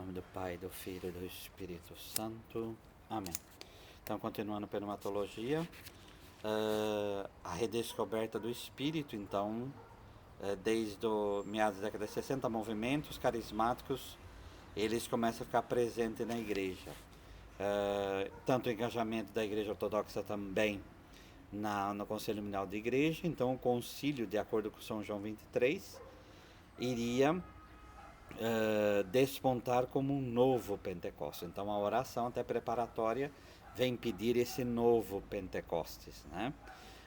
nome do Pai, do Filho e do Espírito Santo. Amém. Então, continuando pneumatologia, a redescoberta do Espírito. Então, desde meados da década de 60, movimentos carismáticos, eles começam a ficar presentes na igreja. Tanto o engajamento da igreja ortodoxa também no Conselho Nominal de Igreja. Então, o concílio, de acordo com São João 23, iria despontar como um novo Pentecostes. Então a oração até preparatória vem pedir esse novo Pentecostes, né?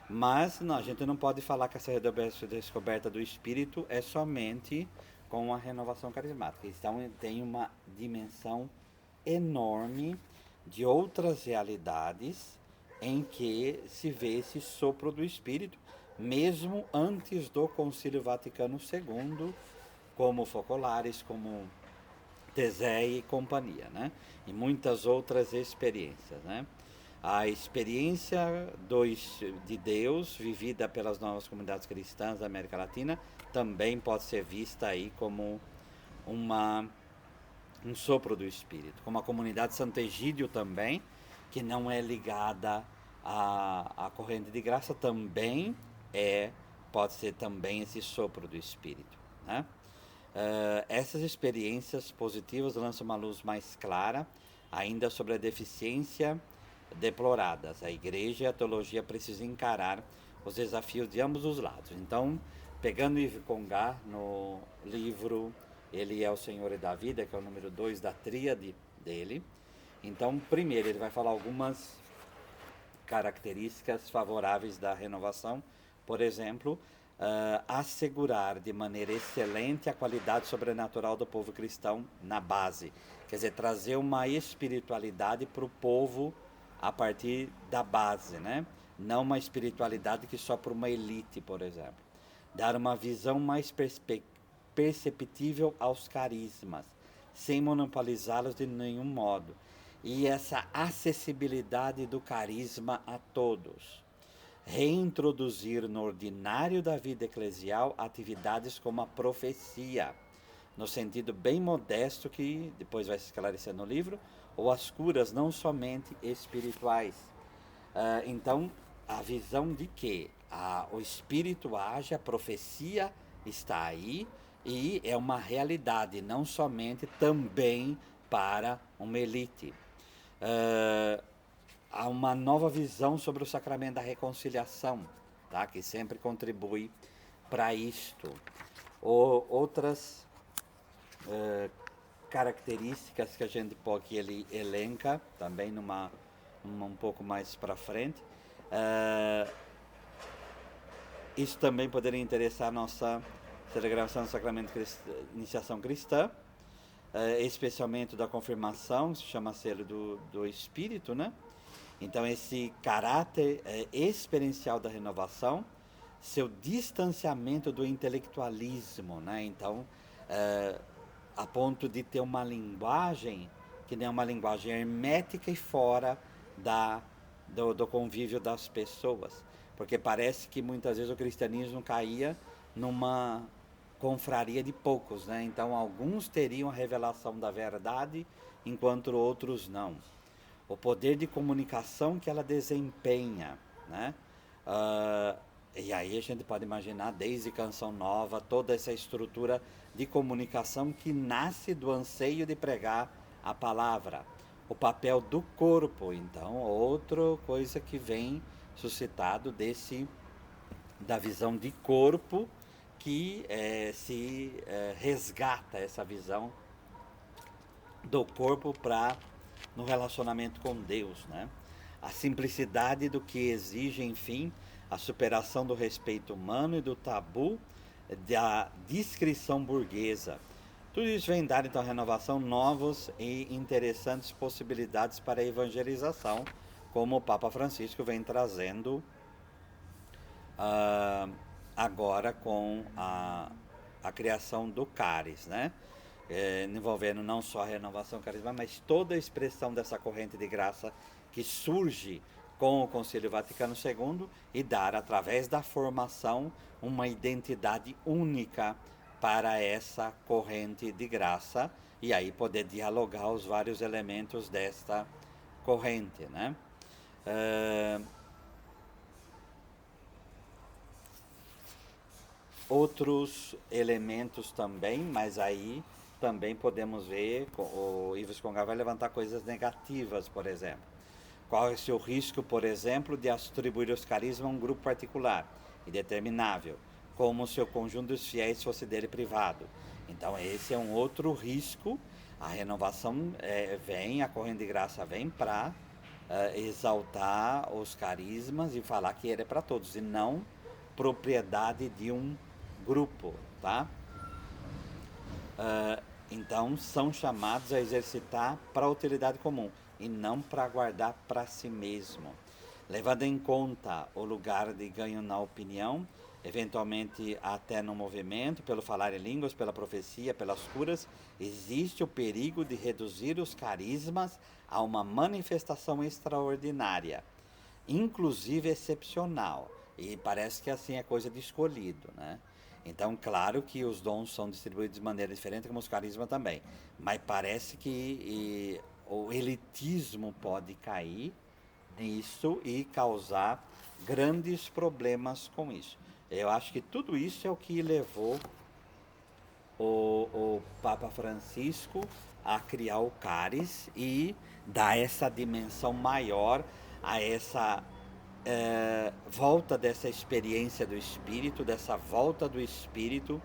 Mas não, a gente não pode falar que essa redescoberta do Espírito é somente com a renovação carismática. Então tem uma dimensão enorme de outras realidades em que se vê esse sopro do Espírito, mesmo antes do Concílio Vaticano II, como Focolares, como Tesei e companhia, né? E muitas outras experiências, né? A experiência de Deus vivida pelas novas comunidades cristãs da América Latina também pode ser vista aí como um sopro do Espírito, como a comunidade Santo Egídio também, que não é ligada à corrente de graça, também pode ser também esse sopro do Espírito, né? Essas experiências positivas lançam uma luz mais clara ainda sobre a deficiência deploradas. A igreja e a teologia precisam encarar os desafios de ambos os lados. Então, pegando Yves Congar no livro Ele é o Senhor e da Vida, que é o número 2 da tríade dele. Então, primeiro, ele vai falar algumas características favoráveis da renovação. Por exemplo, assegurar de maneira excelente a qualidade sobrenatural do povo cristão na base. Quer dizer, trazer uma espiritualidade para o povo a partir da base, né? Não uma espiritualidade que só para uma elite, por exemplo. Dar uma visão mais perceptível aos carismas, sem monopolizá-los de nenhum modo. E essa acessibilidade do carisma a todos. Reintroduzir no ordinário da vida eclesial atividades como a profecia, no sentido bem modesto que depois vai se esclarecer no livro, ou as curas não somente espirituais. Então, a visão de que o Espírito age, a profecia está aí e é uma realidade, não somente também para uma elite. Há uma nova visão sobre o sacramento da reconciliação, tá? Que sempre contribui para isto. Outras características que a gente pode, que ele elenca também um pouco mais para frente. Isso também poderia interessar a nossa celebração do sacramento de iniciação cristã, especialmente da confirmação, que se chama selo do Espírito, né? Então, esse caráter experiencial da renovação, seu distanciamento do intelectualismo, né? Então, a ponto de ter uma linguagem que não é uma linguagem hermética e fora do convívio das pessoas. Porque parece que muitas vezes o cristianismo caía numa confraria de poucos, né? Então, alguns teriam a revelação da verdade, enquanto outros não. O poder de comunicação que ela desempenha, né? E aí a gente pode imaginar desde Canção Nova, toda essa estrutura de comunicação que nasce do anseio de pregar a palavra. O papel do corpo, então, outra coisa que vem suscitado da visão de corpo, que se resgata essa visão do corpo no relacionamento com Deus, né? A simplicidade do que exige, enfim, a superação do respeito humano e do tabu da discrição burguesa. Tudo isso vem dar, então, à renovação novas e interessantes possibilidades para a evangelização, como o Papa Francisco vem trazendo agora com a criação do CARES, né? Envolvendo não só a renovação carismática, mas toda a expressão dessa corrente de graça que surge com o Concílio Vaticano II e dar, através da formação, uma identidade única para essa corrente de graça e aí poder dialogar os vários elementos desta corrente, né? Outros elementos também, mas aí também podemos ver, o Ives Congar vai levantar coisas negativas, por exemplo. Qual é o seu risco, por exemplo, de atribuir os carismas a um grupo particular, indeterminável, como se o conjunto dos fiéis fosse dele privado? Então esse é um outro risco. A renovação vem, a corrente de graça vem para exaltar os carismas e falar que ele é para todos, e não propriedade de um grupo, tá? Então são chamados a exercitar para a utilidade comum e não para guardar para si mesmo. Levando em conta o lugar de ganho na opinião, eventualmente até no movimento, pelo falar em línguas, pela profecia, pelas curas, existe o perigo de reduzir os carismas a uma manifestação extraordinária, inclusive excepcional. E parece que assim é coisa de escolhido, né? Então, claro que os dons são distribuídos de maneira diferente, como os carismas também. Mas parece que o elitismo pode cair nisso e causar grandes problemas com isso. Eu acho que tudo isso é o que levou o Papa Francisco a criar o Caris e dar essa dimensão maior a essa volta dessa experiência do Espírito, dessa volta do Espírito,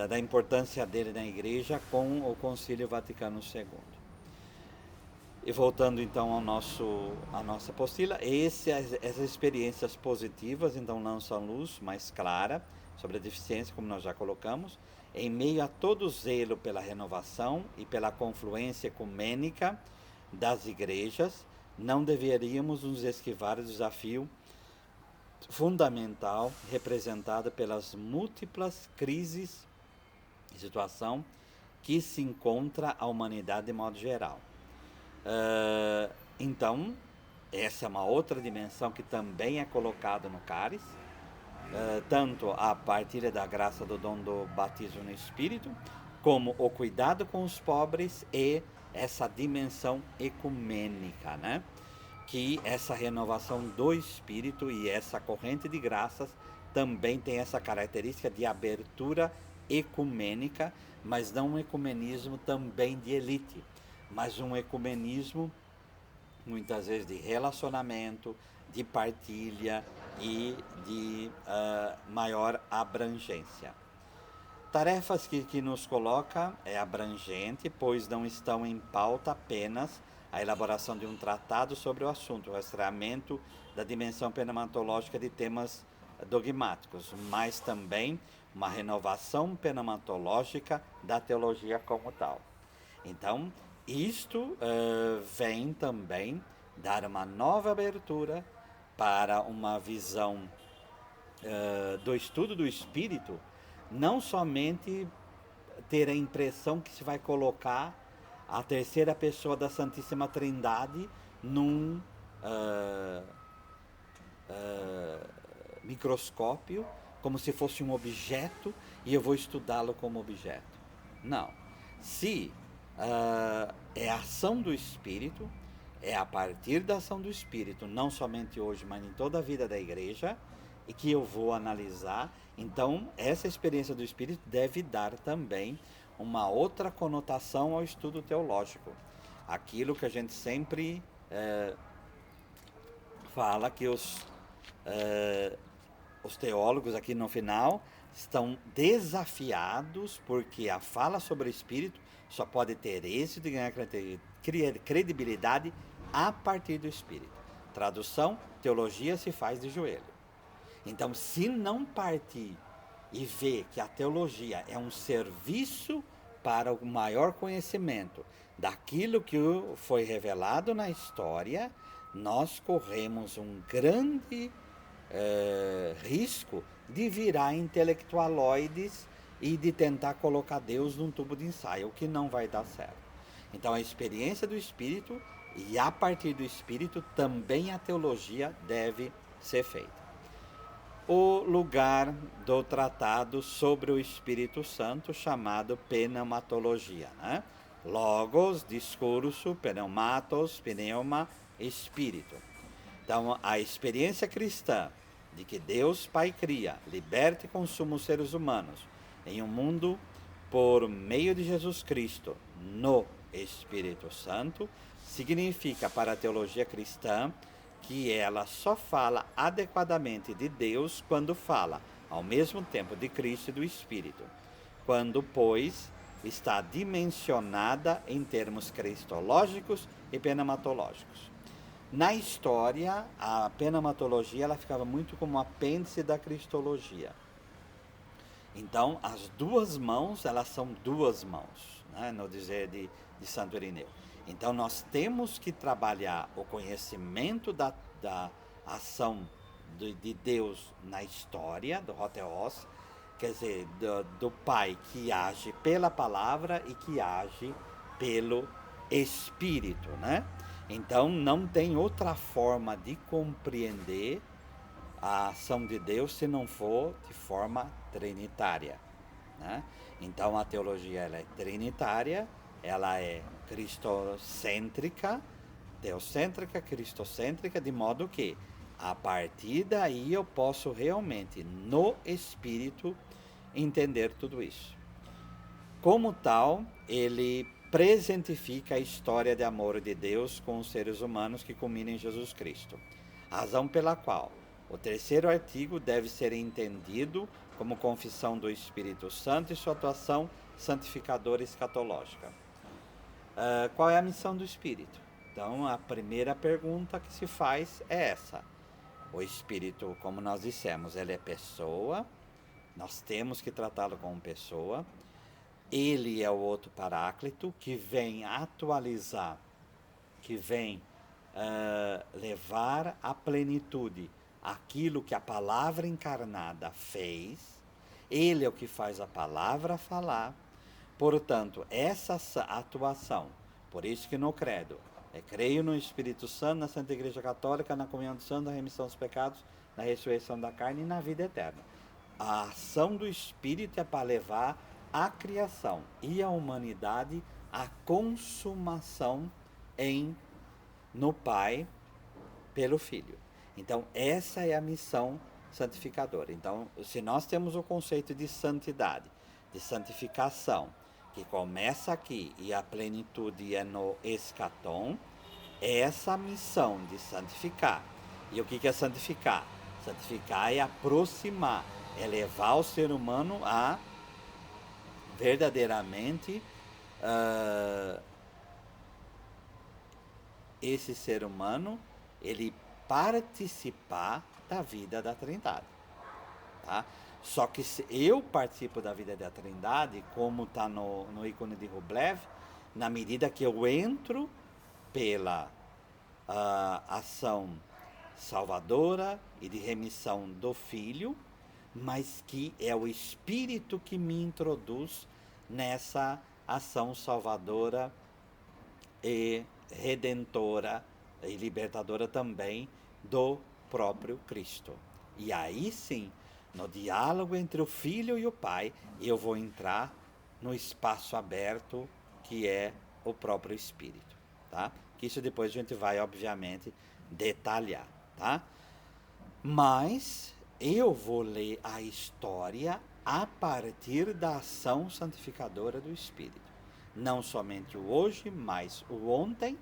da importância dele na Igreja com o Concílio Vaticano II. E voltando então à nossa apostila, essas experiências positivas então lançam luz mais clara sobre a deficiência, como nós já colocamos, em meio a todo o zelo pela renovação e pela confluência ecumênica das igrejas. Não deveríamos nos esquivar do desafio fundamental representado pelas múltiplas crises de situação que se encontra a humanidade de modo geral. Então, essa é uma outra dimensão que também é colocada no Caris, tanto a partilha da graça do dom do batismo no Espírito, como o cuidado com os pobres e essa dimensão ecumênica, né? Que essa renovação do Espírito e essa corrente de graças também tem essa característica de abertura ecumênica, mas não um ecumenismo também de elite, mas um ecumenismo muitas vezes de relacionamento, de partilha e de maior abrangência. Tarefas que nos coloca é abrangente, pois não estão em pauta apenas a elaboração de um tratado sobre o assunto, o rastreamento da dimensão pneumatológica de temas dogmáticos, mas também uma renovação pneumatológica da teologia como tal. Então, isto vem também dar uma nova abertura para uma visão do estudo do Espírito, não somente ter a impressão que se vai colocar a terceira pessoa da Santíssima Trindade num microscópio, como se fosse um objeto, e eu vou estudá-lo como objeto. Não. Se é a ação do Espírito, é a partir da ação do Espírito, não somente hoje, mas em toda a vida da Igreja, e que eu vou analisar. Então, essa experiência do Espírito deve dar também uma outra conotação ao estudo teológico. Aquilo que a gente sempre fala, que os teólogos aqui no final estão desafiados, porque a fala sobre o Espírito só pode ter êxito e ganhar credibilidade a partir do Espírito. Tradução: teologia se faz de joelho. Então, se não partir e ver que a teologia é um serviço para o maior conhecimento daquilo que foi revelado na história, nós corremos um grande risco de virar intelectualoides e de tentar colocar Deus num tubo de ensaio, o que não vai dar certo. Então, a experiência do Espírito, e a partir do Espírito também a teologia deve ser feita. o lugar do tratado sobre o Espírito Santo, chamado pneumatologia, né? Logos, discurso, pneumatos, pneuma, espírito. Então, a experiência cristã de que Deus Pai cria, liberta e consuma os seres humanos em um mundo por meio de Jesus Cristo no Espírito Santo, significa para a teologia cristã que ela só fala adequadamente de Deus quando fala ao mesmo tempo de Cristo e do Espírito. Quando, pois, está dimensionada em termos cristológicos e pneumatológicos. Na história, a pneumatologia ela ficava muito como apêndice da cristologia. Então, as duas mãos, elas são duas mãos, né, no dizer de Santo Irineu. Então, nós temos que trabalhar o conhecimento da ação de Deus na história, do Hotheos, quer dizer, do Pai que age pela palavra e que age pelo Espírito, né? Então, não tem outra forma de compreender a ação de Deus se não for de forma trinitária, né? Então, a teologia ela é trinitária, ela é cristocêntrica, teocêntrica, cristocêntrica, de modo que, a partir daí, eu posso realmente, no Espírito, entender tudo isso. Como tal, ele presentifica a história de amor de Deus com os seres humanos que culmina em Jesus Cristo. Razão pela qual o terceiro artigo deve ser entendido como confissão do Espírito Santo e sua atuação santificadora escatológica. Qual é a missão do Espírito? Então, a primeira pergunta que se faz é essa. O Espírito, como nós dissemos, ele é pessoa, nós temos que tratá-lo como pessoa. Ele é o outro paráclito que vem atualizar, que vem levar à plenitude aquilo que a palavra encarnada fez. Ele é o que faz a palavra falar. Portanto, essa atuação, por isso que no credo, creio no Espírito Santo, na Santa Igreja Católica, na comunhão dos santos, na remissão dos pecados, na ressurreição da carne e na vida eterna. A ação do Espírito é para levar a criação e a humanidade à consumação no Pai pelo Filho. Então, essa é a missão santificadora. Então, se nós temos o conceito de santidade, de santificação, que começa aqui e a plenitude é no eschaton, essa missão de santificar. E o que é santificar? Santificar é aproximar, é levar o ser humano a verdadeiramente esse ser humano, ele participar da vida da Trindade, tá? Só que se eu participo da vida da Trindade, como está no ícone de Rublev, na medida que eu entro pela ação salvadora e de remissão do Filho, mas que é o Espírito que me introduz nessa ação salvadora e redentora e libertadora também do próprio Cristo. E aí sim, no diálogo entre o Filho e o Pai, eu vou entrar no espaço aberto que é o próprio Espírito, tá? Que isso depois a gente vai, obviamente, detalhar, tá? Mas eu vou ler a história a partir da ação santificadora do Espírito. Não somente o hoje, mas o ontem.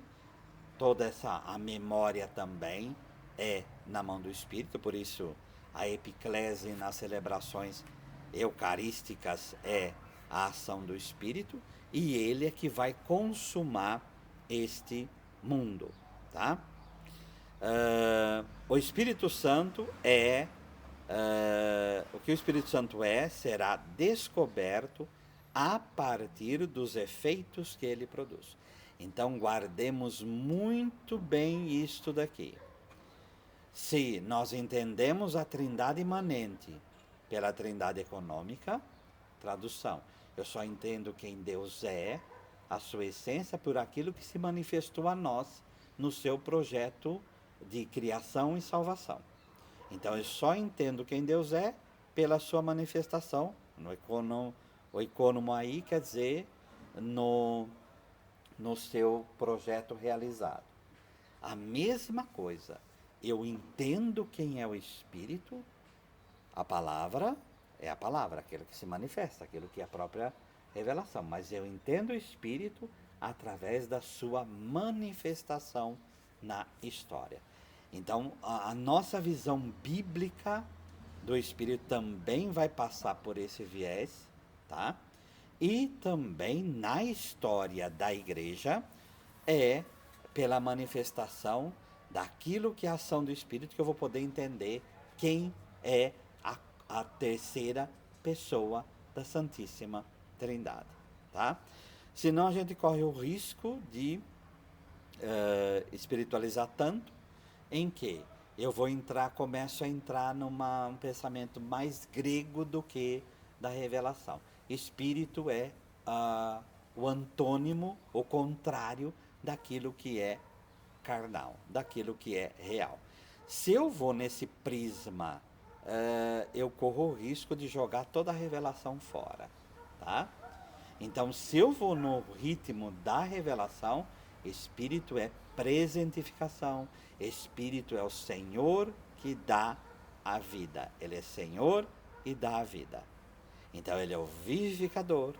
Toda a memória também é na mão do Espírito, por isso a epiclese nas celebrações eucarísticas é a ação do Espírito, e ele é que vai consumar este mundo, tá? O Espírito Santo o que o Espírito Santo será descoberto a partir dos efeitos que ele produz. Então, guardemos muito bem isto daqui. Se nós entendemos a Trindade imanente pela Trindade econômica, tradução, eu só entendo quem Deus é, a sua essência, por aquilo que se manifestou a nós no seu projeto de criação e salvação. Então eu só entendo quem Deus é pela sua manifestação. O economo aí quer dizer no seu projeto realizado. A mesma coisa, eu entendo quem é o Espírito, a palavra é a palavra, aquilo que se manifesta, aquilo que é a própria revelação. Mas eu entendo o Espírito através da sua manifestação na história. Então, a nossa visão bíblica do Espírito também vai passar por esse viés, tá? E também na história da igreja é pela manifestação daquilo que é a ação do Espírito que eu vou poder entender quem é a terceira pessoa da Santíssima Trindade, tá? Senão a gente corre o risco de espiritualizar tanto em que eu começo a entrar num pensamento mais grego do que da revelação. Espírito é o antônimo, o contrário daquilo que é carnal, daquilo que é real. Se eu vou nesse prisma, eu corro o risco de jogar toda a revelação fora, tá? Então, se eu vou no ritmo da revelação, Espírito é presentificação, Espírito é o Senhor que dá a vida. Ele é Senhor e dá a vida. Então, ele é o vivificador,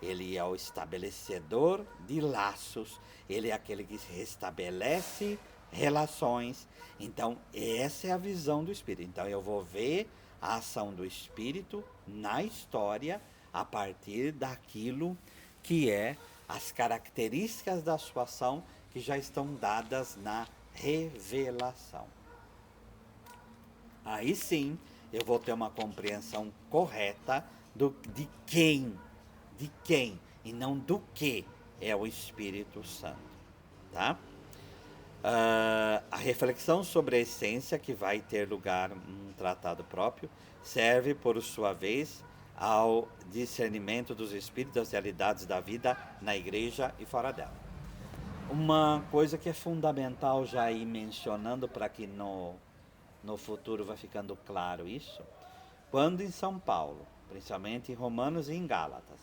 ele é o estabelecedor de laços, ele é aquele que restabelece relações. Então, essa é a visão do Espírito. Então, eu vou ver a ação do Espírito na história a partir daquilo que é as características da sua ação que já estão dadas na revelação. Aí sim, eu vou ter uma compreensão correta de quem, e não do que é o Espírito Santo, tá? A reflexão sobre a essência, que vai ter lugar num tratado próprio, serve, por sua vez, ao discernimento dos espíritos, das realidades da vida na igreja e fora dela. Uma coisa que é fundamental já ir mencionando para que no futuro vai ficando claro isso, quando em São Paulo, principalmente em Romanos e em Gálatas,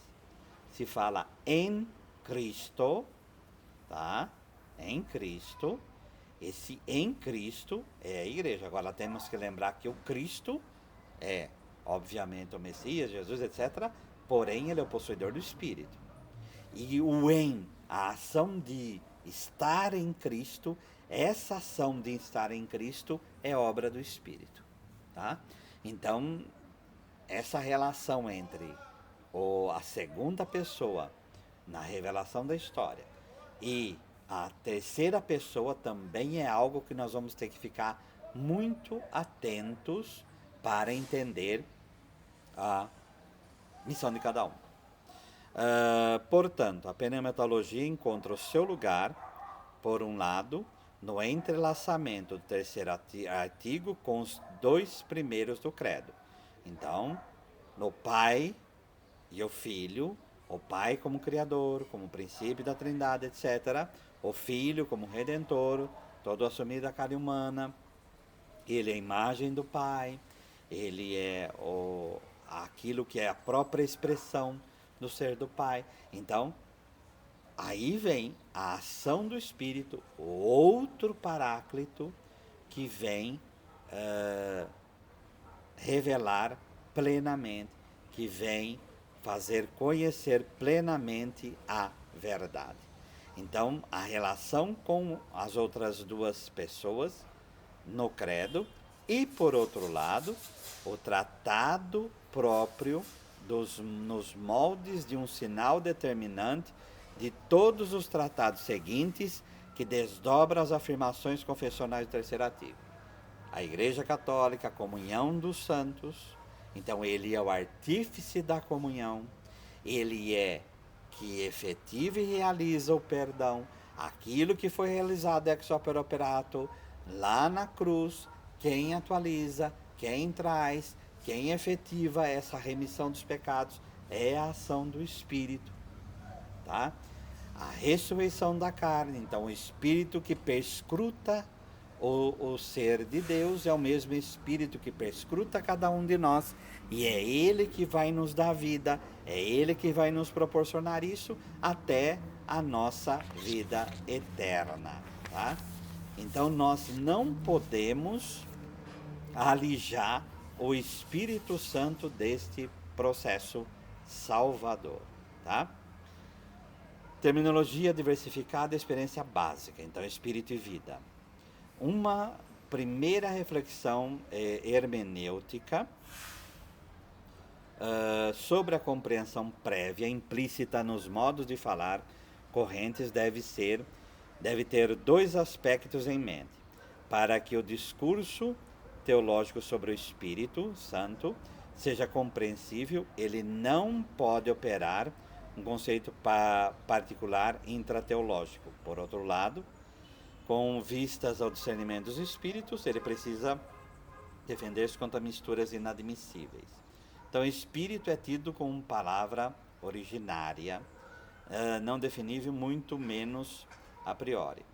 se fala em Cristo, tá? Em Cristo, esse em Cristo é a igreja. Agora temos que lembrar que o Cristo é, obviamente, o Messias, Jesus, etc. Porém, ele é o possuidor do Espírito. E o em, a ação de estar em Cristo, essa ação de estar em Cristo é obra do Espírito, tá? Então, essa relação entre a segunda pessoa na revelação da história e a terceira pessoa também é algo que nós vamos ter que ficar muito atentos para entender a missão de cada um. Portanto, a pneumatologia encontra o seu lugar, por um lado, no entrelaçamento do terceiro artigo com os dois primeiros do credo. Então, no Pai e o Filho, o Pai como Criador, como princípio da Trindade, etc. O Filho como Redentor, todo assumido a carne humana. Ele é a imagem do Pai, ele é aquilo que é a própria expressão do ser do Pai. Então, aí vem a ação do Espírito, outro paráclito que vem revelar plenamente, que vem fazer conhecer plenamente a verdade. Então, a relação com as outras duas pessoas no credo e, por outro lado, o tratado próprio nos moldes de um sinal determinante de todos os tratados seguintes que desdobram as afirmações confessionais do terceiro artigo. A Igreja Católica, a comunhão dos santos, então ele é o artífice da comunhão, ele é que efetiva e realiza o perdão, aquilo que foi realizado ex opere operato, lá na cruz, quem atualiza, quem traz, quem efetiva essa remissão dos pecados é a ação do Espírito, tá? A ressurreição da carne, então o Espírito que perscruta O ser de Deus é o mesmo Espírito que perscruta cada um de nós e é Ele que vai nos dar vida, é Ele que vai nos proporcionar isso até a nossa vida eterna, tá? Então nós não podemos alijar o Espírito Santo deste processo salvador, tá? Terminologia diversificada, experiência básica, então espírito e vida. Uma primeira reflexão hermenêutica sobre a compreensão prévia implícita nos modos de falar correntes deve ter dois aspectos em mente. Para que o discurso teológico sobre o Espírito Santo seja compreensível, ele não pode operar um conceito particular intrateológico. Por outro lado, com vistas ao discernimento dos espíritos, ele precisa defender-se contra misturas inadmissíveis. Então, espírito é tido como palavra originária, não definível, muito menos a priori.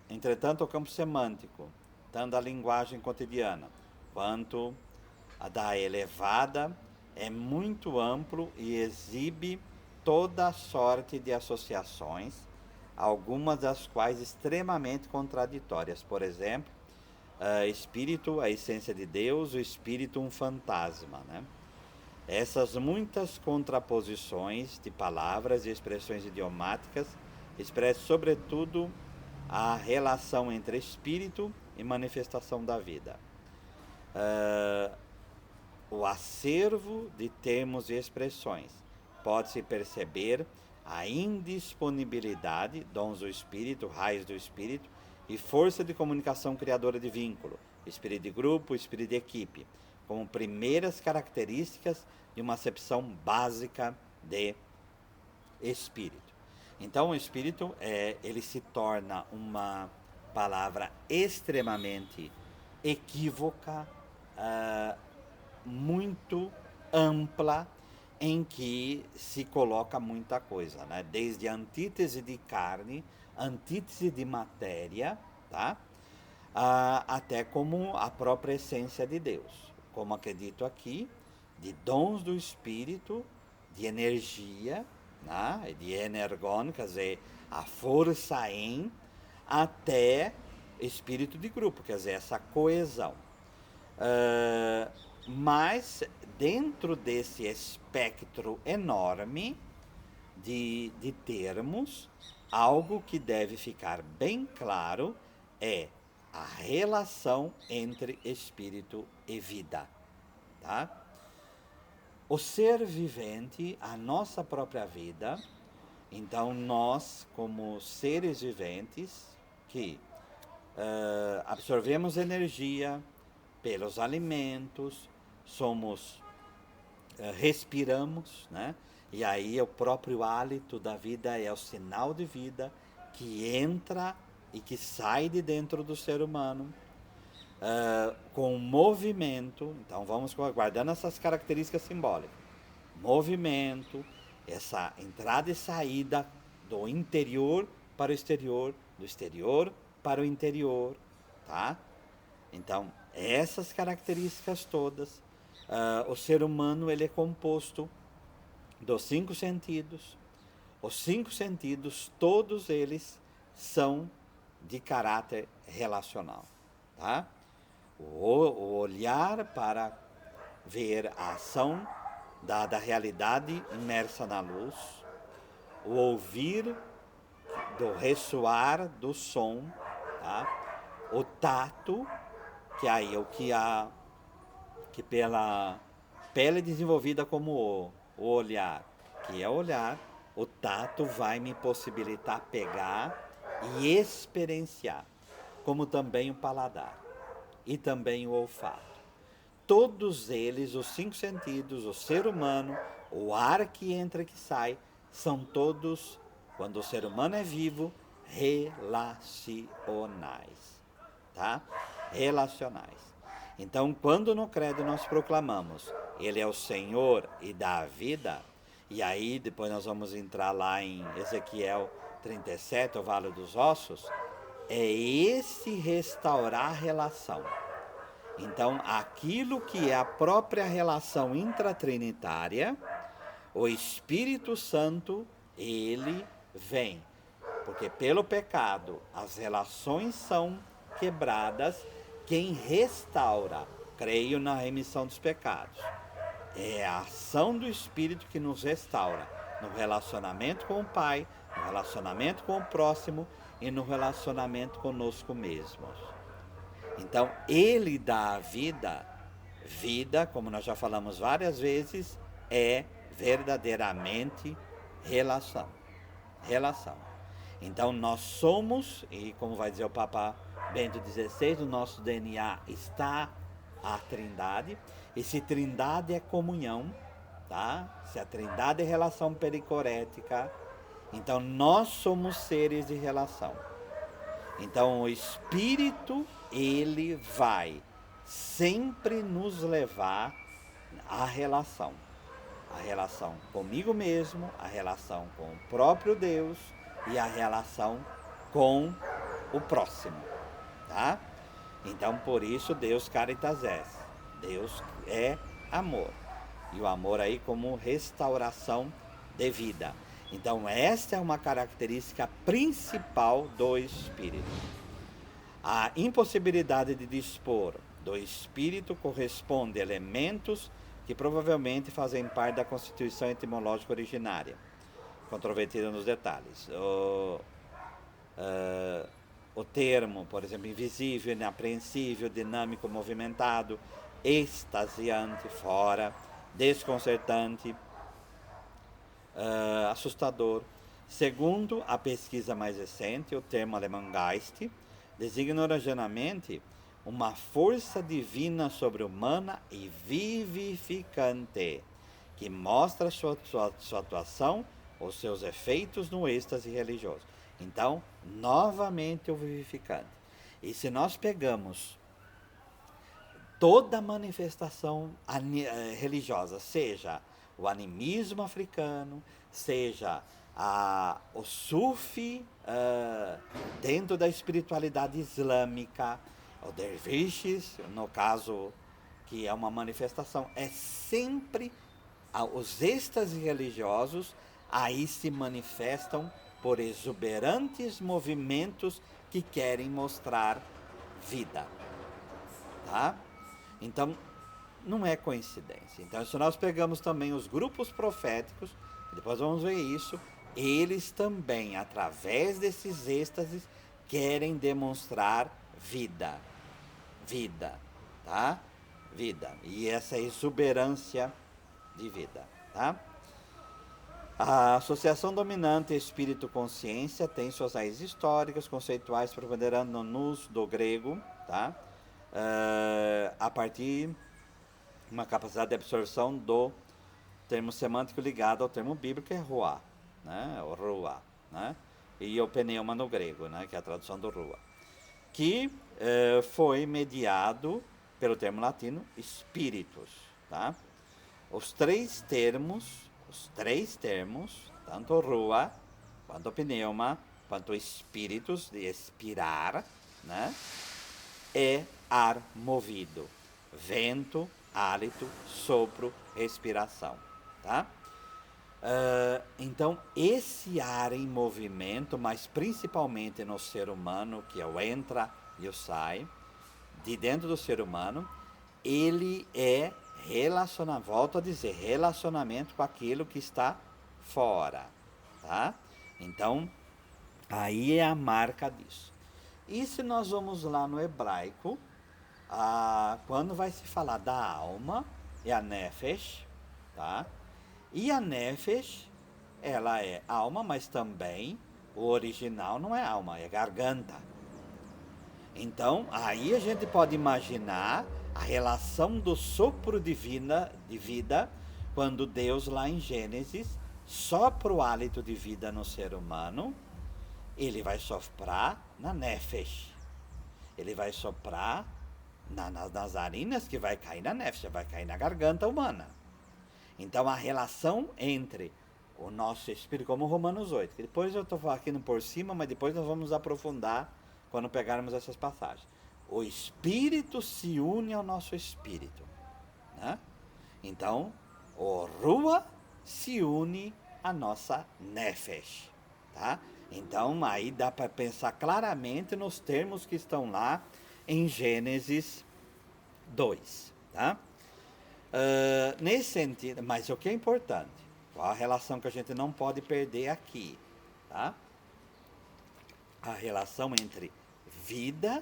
Entretanto, o campo semântico, tanto a linguagem cotidiana quanto a da elevada, é muito amplo e exibe toda sorte de associações, algumas das quais extremamente contraditórias. Por exemplo, espírito, a essência de Deus, o espírito, um fantasma, né? Essas muitas contraposições de palavras e expressões idiomáticas expressam, sobretudo, a relação entre espírito e manifestação da vida. O acervo de termos e expressões pode-se perceber a indisponibilidade, dons do espírito, raios do espírito, e força de comunicação criadora de vínculo, espírito de grupo, espírito de equipe, como primeiras características de uma acepção básica de espírito. Então, o espírito ele se torna uma palavra extremamente equívoca, muito ampla, em que se coloca muita coisa, né? Desde a antítese de carne, antítese de matéria, tá? Até como a própria essência de Deus. Como acredito aqui, de dons do Espírito, de energia, né? De energon, quer dizer, a força em, até espírito de grupo, quer dizer, essa coesão. Mas dentro desse espectro enorme de termos, algo que deve ficar bem claro é a relação entre espírito e vida, tá? O ser vivente, a nossa própria vida, então nós, como seres viventes, que absorvemos energia pelos alimentos, respiramos, né? E aí o próprio hálito da vida é o sinal de vida que entra e que sai de dentro do ser humano, com movimento. Então vamos guardando essas características simbólicas. Movimento, essa entrada e saída do interior para o exterior, do exterior para o interior, tá? Então, essas características todas, o ser humano ele é composto dos 5 sentidos. Os 5 sentidos, todos eles são de caráter relacional, tá? O olhar para ver a ação da realidade imersa na luz, o ouvir do ressoar do som, tá? O tato, que aí é o que pela pele desenvolvida como o olhar, que é olhar, o tato vai me possibilitar pegar e experienciar, como também o paladar e também o olfato. Todos eles, os 5 sentidos, o ser humano, o ar que entra e que sai, são todos, quando o ser humano é vivo, relacionais, tá? Relacionais. Então, quando no credo nós proclamamos, ele é o Senhor e dá a vida, e aí depois nós vamos entrar lá em Ezequiel 37, o Vale dos Ossos, é esse restaurar a relação. Então, aquilo que é a própria relação intratrinitária, o Espírito Santo, ele vem. Porque pelo pecado as relações são quebradas. Quem restaura, creio na remissão dos pecados, é a ação do Espírito que nos restaura no relacionamento com o Pai, no relacionamento com o próximo e no relacionamento conosco mesmos. Então, ele dá a vida. Vida, como nós já falamos várias vezes, é verdadeiramente relação. Relação. Então, nós somos, e como vai dizer o Papa Bento XVI, o nosso DNA está a Trindade. E se Trindade é comunhão, tá? Se a Trindade é relação pericorética, então nós somos seres de relação. Então o Espírito, ele vai sempre nos levar à relação. A relação comigo mesmo, a relação com o próprio Deus e a relação com o próximo, tá? Então por isso Deus Caritas Est. Deus é amor. E o amor aí como restauração de vida. Então esta é uma característica principal do Espírito. A impossibilidade de dispor do Espírito corresponde a elementos que provavelmente fazem parte da constituição etimológica originária, controvertida nos detalhes. O termo, por exemplo, invisível, inapreensível, dinâmico, movimentado, extasiante, fora, desconcertante, assustador. Segundo a pesquisa mais recente, o termo alemão Geist designa originalmente uma força divina sobre-humana e vivificante, que mostra sua atuação ou seus efeitos no êxtase religioso. Então, novamente o vivificante. E se nós pegamos toda manifestação religiosa, seja o animismo africano, seja o sufi dentro da espiritualidade islâmica, o derviches, no caso que é uma manifestação, é sempre os êxtases religiosos aí se manifestam por exuberantes movimentos que querem mostrar vida, tá? Então, não é coincidência. Então, se nós pegamos também os grupos proféticos, depois vamos ver isso, eles também, através desses êxtases, querem demonstrar vida. Vida, tá? Vida. E essa exuberância de vida, tá? A associação dominante espírito-consciência tem suas raízes históricas, conceituais, preponderando no nous do grego, tá? A partir de uma capacidade de absorção do termo semântico ligado ao termo bíblico, que é ruá, né? O ruá, né? E o pneuma no grego, né? Que é a tradução do ruá, que foi mediado pelo termo latino espíritos, tá? Os três termos, tanto ruá, quanto pneuma, quanto espíritos, de expirar, né? É ar movido, vento, hálito, sopro, respiração, tá? Então, esse ar em movimento, mas principalmente no ser humano, que é o entra e o sai, de dentro do ser humano, ele é volto a dizer, relacionamento com aquilo que está fora, tá? Então, aí é a marca disso. E se nós vamos lá no hebraico, quando vai se falar da alma, é a nefesh, tá? E a nefesh, ela é alma, mas também o original não é alma, é garganta. Então, aí a gente pode imaginar a relação do sopro de vida, quando Deus lá em Gênesis sopra o hálito de vida no ser humano, ele vai soprar na nefesh. Ele vai soprar nas narinas, que vai cair na nefesh, vai cair na garganta humana. Então a relação entre o nosso espírito, como Romanos 8, que depois eu estou aqui por cima, mas depois nós vamos aprofundar quando pegarmos essas passagens. O espírito se une ao nosso espírito, né? Então, o Rua se une à nossa Nefesh, tá? Então, aí dá para pensar claramente nos termos que estão lá em Gênesis 2, tá? Nesse sentido, mas o que é importante? Qual a relação que a gente não pode perder aqui, tá? A relação entre vida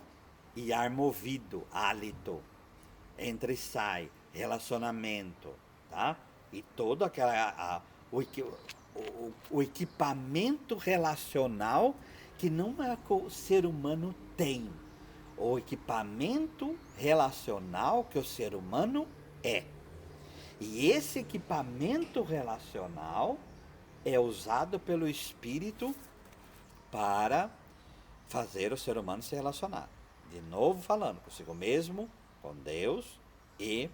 e ar movido, hálito, entre sai, relacionamento, tá? E todo o equipamento relacional que não é que o ser humano tem. O equipamento relacional que o ser humano é. E esse equipamento relacional é usado pelo Espírito para fazer o ser humano se relacionar. De novo falando, consigo mesmo, com Deus e,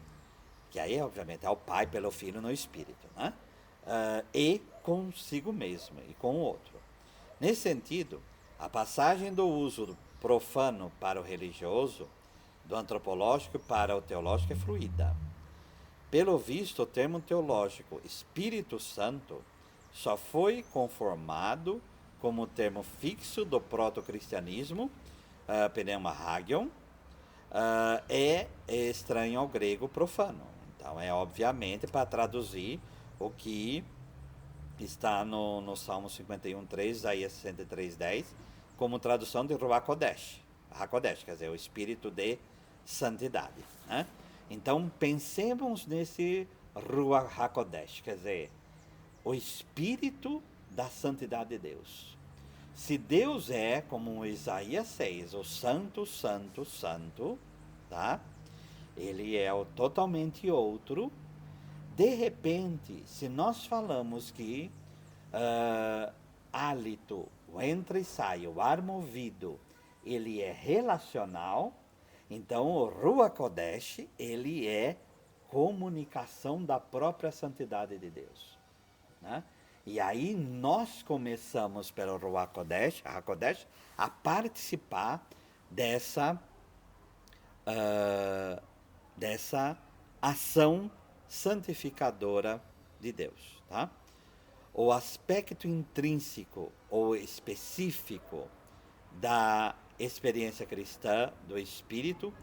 que aí obviamente é o Pai pelo Filho no Espírito, né? E consigo mesmo e com o outro. Nesse sentido, a passagem do uso profano para o religioso, do antropológico para o teológico é fluida. Pelo visto, o termo teológico Espírito Santo só foi conformado como termo fixo do proto-cristianismo, pneuma hagion, é estranho ao grego profano. Então, é obviamente para traduzir o que está no Salmo 51:3, Isaías 63:10, como tradução de Ruach Kodesh. HaKodesh, quer dizer, o Espírito de Santidade, né? Então, pensemos nesse Ruach HaKodesh, quer dizer, o Espírito da Santidade de Deus. Se Deus é, como Isaías 6, o Santo, Santo, Santo, tá? Ele é o totalmente outro. De repente, se nós falamos que hálito, o entra e sai, o ar movido, ele é relacional, então o Ruach Kodesh, ele é comunicação da própria santidade de Deus, né? E aí nós começamos pelo Ruach Kodesh, HaKodesh, a participar dessa ação santificadora de Deus, tá? O aspecto intrínseco ou específico da experiência cristã do Espírito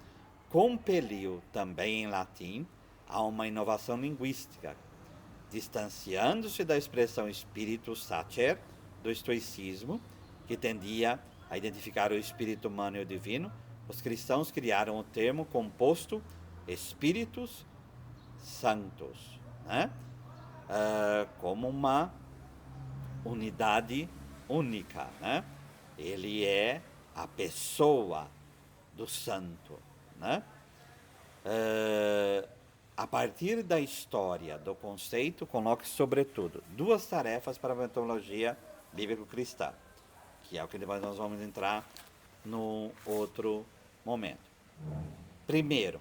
compeliu também em latim a uma inovação linguística, distanciando-se da expressão espírito sacer do estoicismo, que tendia a identificar o espírito humano e o divino. Os cristãos criaram o termo composto espíritos santos, né? Como uma unidade única, né? Ele é a pessoa do santo, né? A partir da história do conceito, coloque sobretudo duas tarefas para a metodologia bíblico-cristã, que é o que depois nós vamos entrar no outro momento. Primeiro,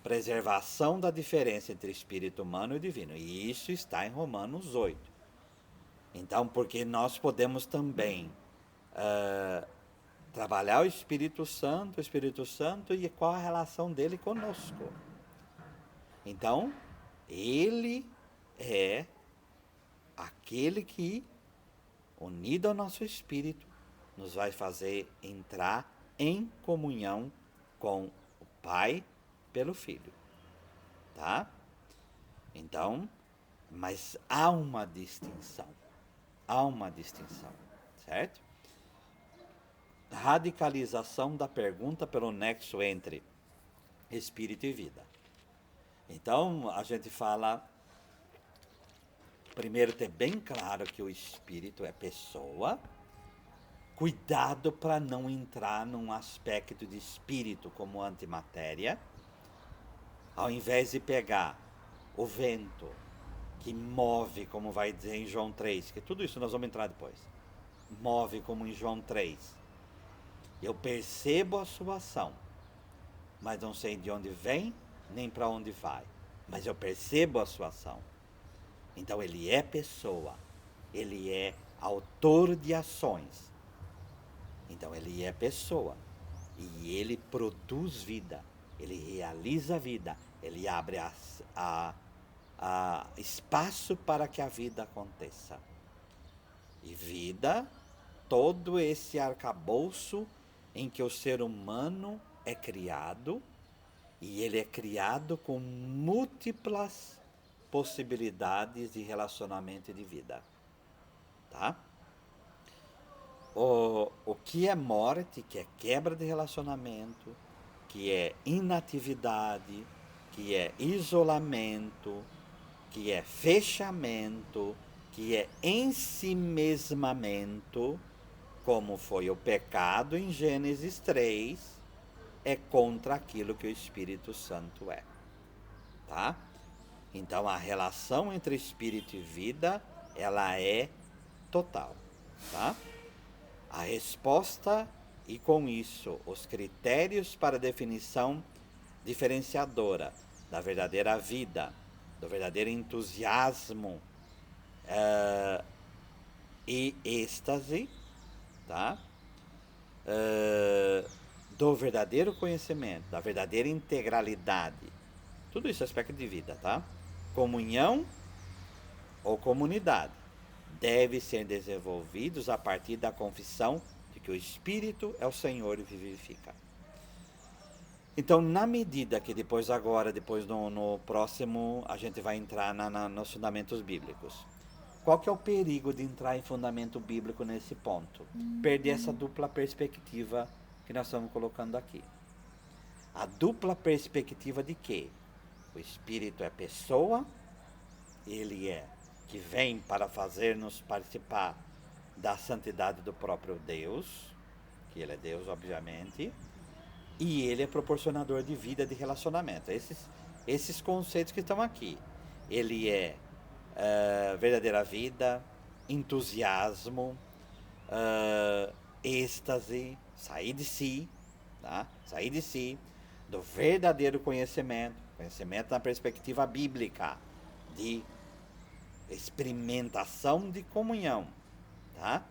preservação da diferença entre espírito humano e divino. E isso está em Romanos 8. Então, porque nós podemos também trabalhar o Espírito Santo e qual a relação dele conosco. Então, ele é aquele que, unido ao nosso espírito, nos vai fazer entrar em comunhão com o Pai pelo Filho, tá? Então, mas há uma distinção, certo? Radicalização da pergunta pelo nexo entre espírito e vida. Então, a gente fala, primeiro ter bem claro que o espírito é pessoa, cuidado para não entrar num aspecto de espírito como antimatéria, ao invés de pegar o vento que move, como vai dizer em João 3, que tudo isso nós vamos entrar depois, move como em João 3, eu percebo a sua ação, mas não sei de onde vem, nem para onde vai, mas eu percebo a sua ação. Então ele é pessoa, ele é autor de ações, então ele é pessoa, E ele produz vida, ele realiza vida, ele abre espaço para que a vida aconteça. E vida, todo esse arcabouço em que o ser humano é criado, e ele é criado com múltiplas possibilidades de relacionamento e de vida. Tá? O que é morte, que é quebra de relacionamento, que é inatividade, que é isolamento, que é fechamento, que é ensimesmamento, como foi o pecado em Gênesis 3, é contra aquilo que o Espírito Santo é. Tá? Então a relação entre espírito e vida, ela é total. Tá? A resposta, e com isso os critérios para definição diferenciadora da verdadeira vida, do verdadeiro entusiasmo e êxtase, tá? Do verdadeiro conhecimento, da verdadeira integralidade. Tudo isso é aspecto de vida, tá? Comunhão ou comunidade deve ser desenvolvidos a partir da confissão de que o Espírito é o Senhor e vivifica. Então, na medida que depois no próximo, a gente vai entrar nos fundamentos bíblicos. Qual que é o perigo de entrar em fundamento bíblico nesse ponto? Perder essa dupla perspectiva que nós estamos colocando aqui. A dupla perspectiva de que o Espírito é pessoa, ele é que vem para fazer-nos participar da santidade do próprio Deus, que ele é Deus, obviamente, e ele é proporcionador de vida, de relacionamento. Esses conceitos que estão aqui. Ele é verdadeira vida, entusiasmo, êxtase, sair de si, tá? Sair de si, do verdadeiro conhecimento na perspectiva bíblica, de experimentação de comunhão, tá?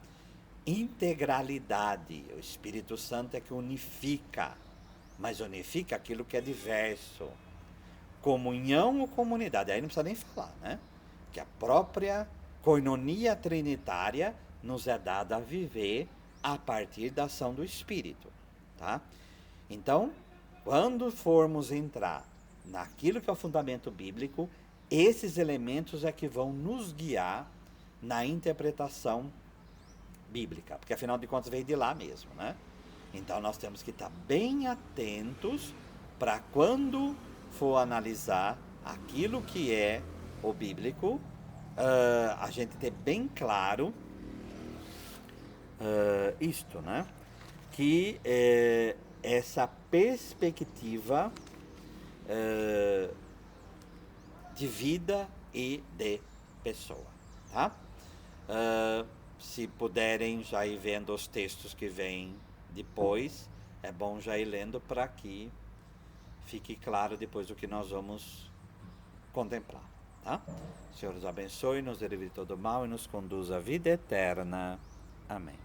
Integralidade, o Espírito Santo é que unifica, mas unifica aquilo que é diverso. Comunhão ou comunidade, aí não precisa nem falar, né? Que a própria coinonia trinitária nos é dada a viver a partir da ação do Espírito, tá? Então, quando formos entrar naquilo que é o fundamento bíblico, esses elementos é que vão nos guiar na interpretação bíblica, porque afinal de contas veio de lá mesmo, né? Então nós temos que estar bem atentos para quando for analisar aquilo que é o bíblico, a gente ter bem claro isto, né? Que essa perspectiva de vida e de pessoa, tá? Se puderem já ir vendo os textos que vêm depois, é bom já ir lendo para que fique claro depois do que nós vamos contemplar, tá? O Senhor nos abençoe, nos livre de todo mal e nos conduz à vida eterna. Amém.